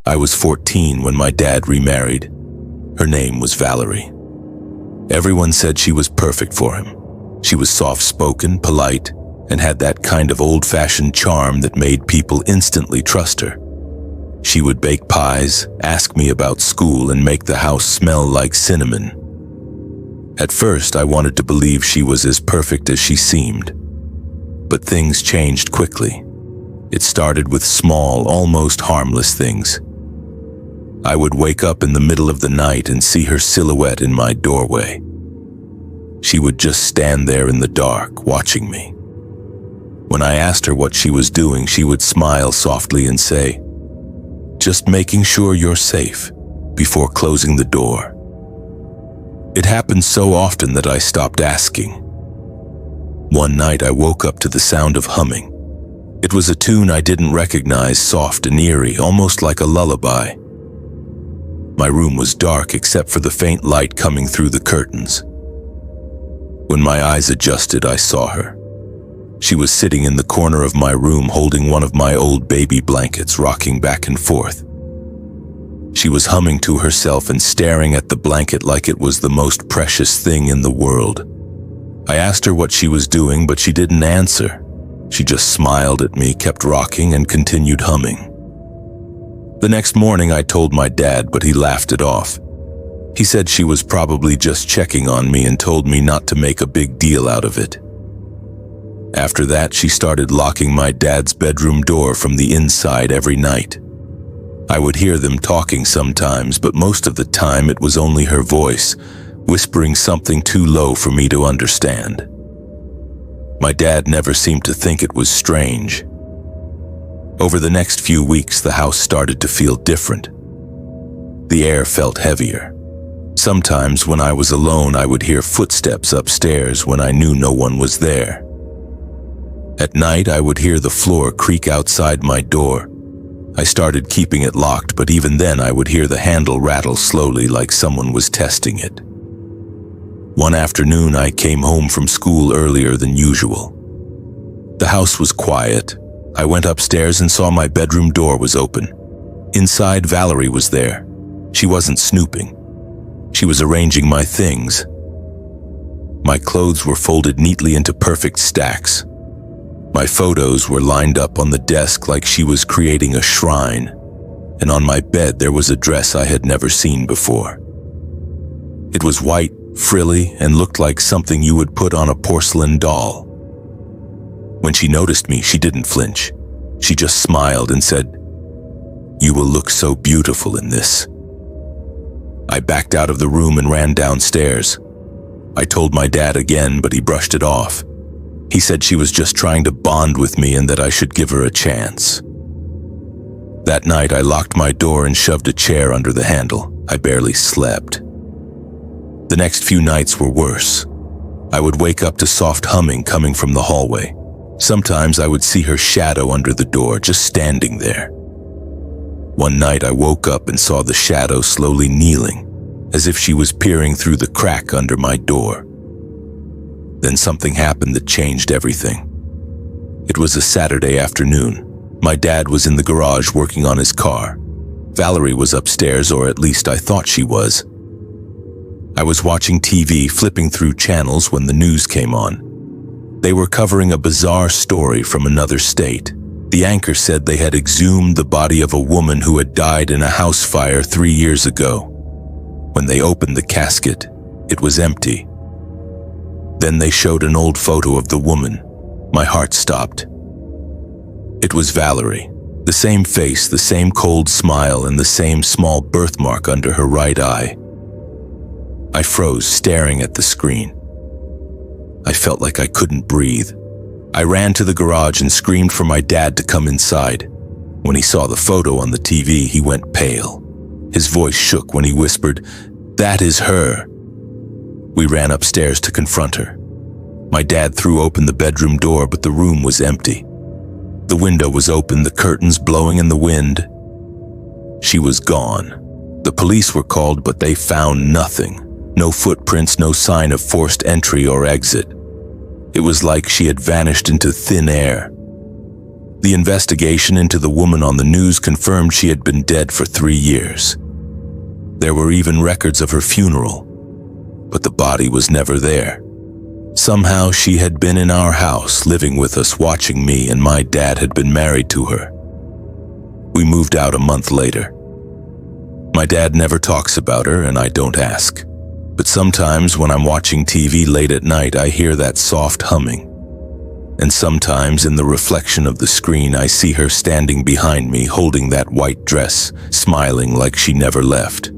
I was 14 when my dad remarried. Her name was Valerie. Everyone said she was perfect for him. She was soft-spoken, polite, and had that kind of old-fashioned charm that made people instantly trust her. She would bake pies, ask me about school, and make the house smell like cinnamon. At first, I wanted to believe she was as perfect as she seemed. But things changed quickly. It started with small, almost harmless things. I would wake up in the middle of the night and see her silhouette in my doorway. She would just stand there in the dark, watching me. When I asked her what she was doing, she would smile softly and say, "Just making sure you're safe," before closing the door. It happened so often that I stopped asking. One night I woke up to the sound of humming. It was a tune I didn't recognize, soft and eerie, almost like a lullaby. My room was dark except for the faint light coming through the curtains. When my eyes adjusted, I saw her. She was sitting in the corner of my room holding one of my old baby blankets, rocking back and forth. She was humming to herself and staring at the blanket like it was the most precious thing in the world. I asked her what she was doing, but she didn't answer. She just smiled at me, kept rocking, and continued humming. The next morning I told my dad, but he laughed it off. He said she was probably just checking on me and told me not to make a big deal out of it. After that, she started locking my dad's bedroom door from the inside every night. I would hear them talking sometimes, but most of the time it was only her voice, whispering something too low for me to understand. My dad never seemed to think it was strange. Over the next few weeks, the house started to feel different. The air felt heavier. Sometimes when I was alone, I would hear footsteps upstairs when I knew no one was there. At night, I would hear the floor creak outside my door. I started keeping it locked, but even then I would hear the handle rattle slowly like someone was testing it. One afternoon, I came home from school earlier than usual. The house was quiet. I went upstairs and saw my bedroom door was open. Inside, Valerie was there. She wasn't snooping. She was arranging my things. My clothes were folded neatly into perfect stacks. My photos were lined up on the desk like she was creating a shrine, and on my bed there was a dress I had never seen before. It was white, frilly, and looked like something you would put on a porcelain doll. When she noticed me, she didn't flinch. She just smiled and said, "You will look so beautiful in this." I backed out of the room and ran downstairs. I told my dad again, but he brushed it off. He said she was just trying to bond with me and that I should give her a chance. That night, I locked my door and shoved a chair under the handle. I barely slept. The next few nights were worse. I would wake up to soft humming coming from the hallway. Sometimes I would see her shadow under the door, just standing there. One night I woke up and saw the shadow slowly kneeling, as if she was peering through the crack under my door. Then something happened that changed everything. It was a Saturday afternoon. My dad was in the garage working on his car. Valerie was upstairs, or at least I thought she was. I was watching TV, flipping through channels when the news came on. They were covering a bizarre story from another state. The anchor said they had exhumed the body of a woman who had died in a house fire 3 years ago. When they opened the casket, it was empty. Then they showed an old photo of the woman. My heart stopped. It was Valerie. The same face, the same cold smile, and the same small birthmark under her right eye. I froze, staring at the screen. I felt like I couldn't breathe. I ran to the garage and screamed for my dad to come inside. When he saw the photo on the TV, he went pale. His voice shook when he whispered, "That is her." We ran upstairs to confront her. My dad threw open the bedroom door, but the room was empty. The window was open, the curtains blowing in the wind. She was gone. The police were called, but they found nothing. No footprints, no sign of forced entry or exit. It was like she had vanished into thin air. The investigation into the woman on the news confirmed she had been dead for 3 years. There were even records of her funeral, but the body was never there. Somehow she had been in our house, living with us, watching me, and my dad had been married to her. We moved out a month later. My dad never talks about her, and I don't ask. But sometimes when I'm watching TV late at night, I hear that soft humming. And sometimes in the reflection of the screen, I see her standing behind me, holding that white dress, smiling like she never left.